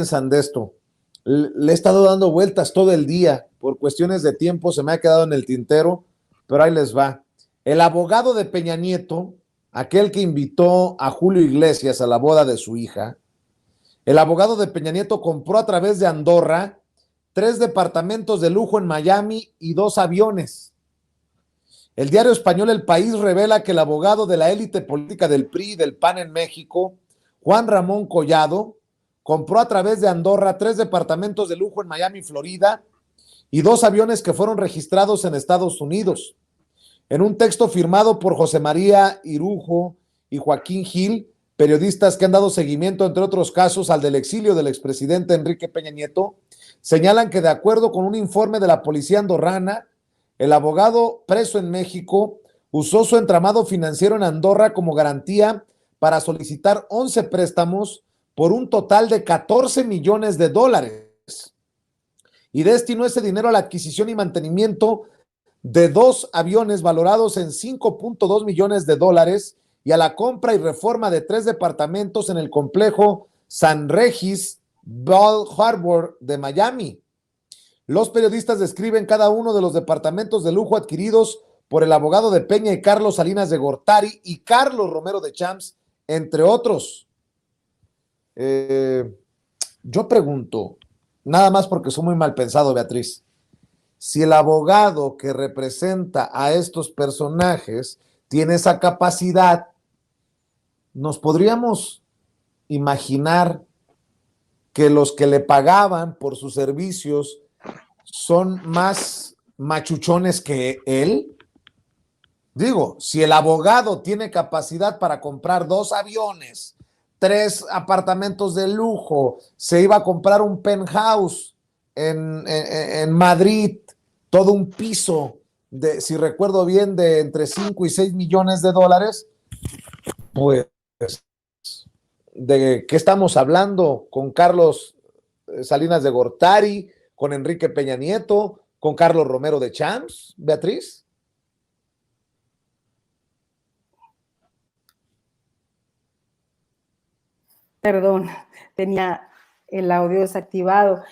piensan de esto? Le he estado dando vueltas todo el día, por cuestiones de tiempo se me ha quedado en el tintero, pero ahí les va. El abogado de Peña Nieto, aquel que invitó a Julio Iglesias a la boda de su hija, el abogado de Peña Nieto compró a través de Andorra 3 departamentos de lujo en Miami y 2 aviones. El diario español El País revela que el abogado de la élite política del PRI y del PAN en México, Juan Ramón Collado, compró a través de Andorra 3 departamentos de lujo en Miami, Florida, y 2 aviones que fueron registrados en Estados Unidos. En un texto firmado por José María Irujo y Joaquín Gil, periodistas que han dado seguimiento, entre otros casos, al del exilio del expresidente Enrique Peña Nieto, señalan que de acuerdo con un informe de la policía andorrana, el abogado preso en México usó su entramado financiero en Andorra como garantía para solicitar 11 préstamos por un total de 14 millones de dólares y destinó ese dinero a la adquisición y mantenimiento de 2 aviones valorados en 5.2 millones de dólares y a la compra y reforma de 3 departamentos en el complejo San Regis Bal Harbour de Miami. Los periodistas describen cada uno de los departamentos de lujo adquiridos por el abogado de Peña y Carlos Salinas de Gortari y Carlos Romero de Champs, entre otros. Yo pregunto, nada más porque soy muy mal pensado, Beatriz, si el abogado que representa a estos personajes tiene esa capacidad, ¿nos podríamos imaginar que los que le pagaban por sus servicios son más machuchones que él? Digo, si el abogado tiene capacidad para comprar 2 aviones, 3 apartamentos de lujo, se iba a comprar un penthouse en Madrid, todo un piso, de, si recuerdo bien, de entre 5 y 6 millones de dólares, pues, ¿de qué estamos hablando? Con Carlos Salinas de Gortari, con Enrique Peña Nieto, con Carlos Romero de Champs, Beatriz. Perdón, tenía el audio desactivado.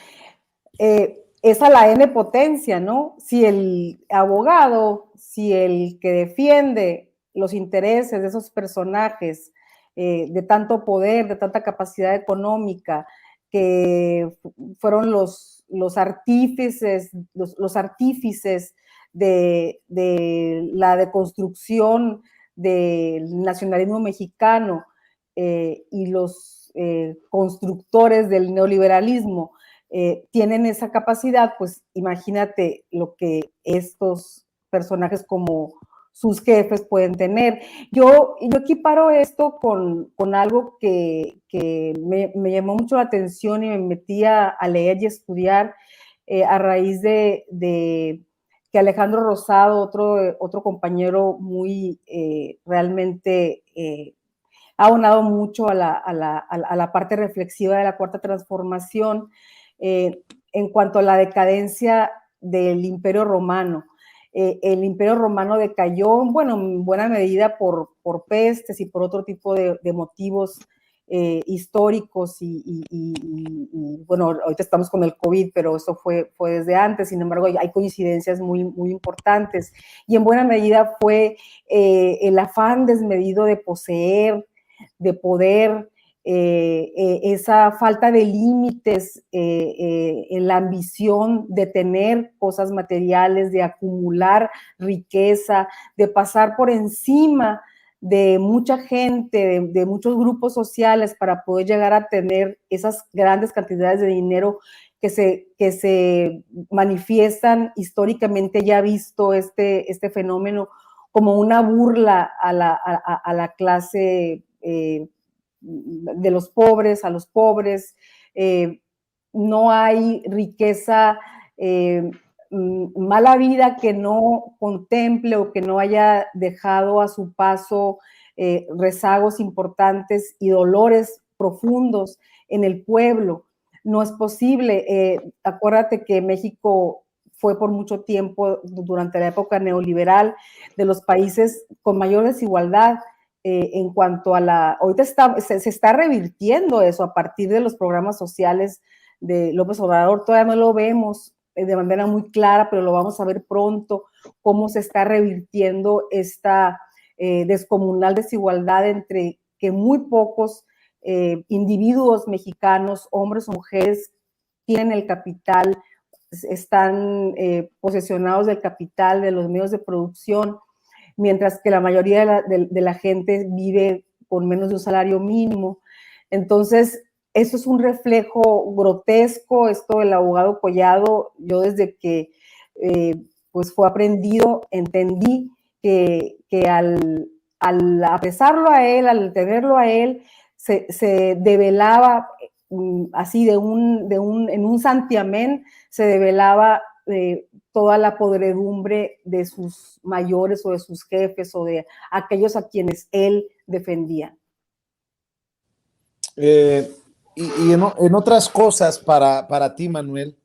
Es a la N potencia, ¿no? Si el abogado, si el que defiende los intereses de esos personajes de tanto poder, de tanta capacidad económica, que fueron los artífices, los artífices de la deconstrucción del nacionalismo mexicano y los constructores del neoliberalismo tienen esa capacidad, pues imagínate lo que estos personajes como sus jefes pueden tener. Yo equiparo esto con algo que me llamó mucho la atención y me metí a leer y estudiar a raíz de que Alejandro Rosado, otro compañero muy realmente ha abonado mucho a la parte reflexiva de la Cuarta Transformación en cuanto a la decadencia del Imperio Romano. El Imperio Romano decayó, bueno, en buena medida por pestes y por otro tipo de motivos históricos y bueno, ahorita estamos con el COVID, pero eso fue desde antes. Sin embargo, hay coincidencias muy, muy importantes y en buena medida fue el afán desmedido de poseer, de poder, esa falta de límites en la ambición de tener cosas materiales, de acumular riqueza, de pasar por encima de mucha gente, de muchos grupos sociales para poder llegar a tener esas grandes cantidades de dinero que se manifiestan históricamente. Ya visto este fenómeno como una burla a la clase de los pobres, a los pobres. No hay riqueza, mala vida que no contemple o que no haya dejado a su paso rezagos importantes y dolores profundos en el pueblo. No es posible. Acuérdate que México fue por mucho tiempo, durante la época neoliberal, de los países con mayor desigualdad en cuanto a ahorita se está revirtiendo eso a partir de los programas sociales de López Obrador. Todavía no lo vemos de manera muy clara, pero lo vamos a ver pronto, cómo se está revirtiendo esta descomunal desigualdad entre que muy pocos individuos mexicanos, hombres o mujeres, tienen el capital, están posesionados del capital, de los medios de producción, mientras que la mayoría de la gente vive con menos de un salario mínimo. Entonces, eso es un reflejo grotesco, esto del abogado Collado. Yo desde que pues fue aprendido, entendí que al apresarlo a él, al tenerlo a él, se develaba así en un santiamén, se develaba toda la podredumbre de sus mayores o de sus jefes o de aquellos a quienes él defendía. Y en otras cosas para ti, Manuel,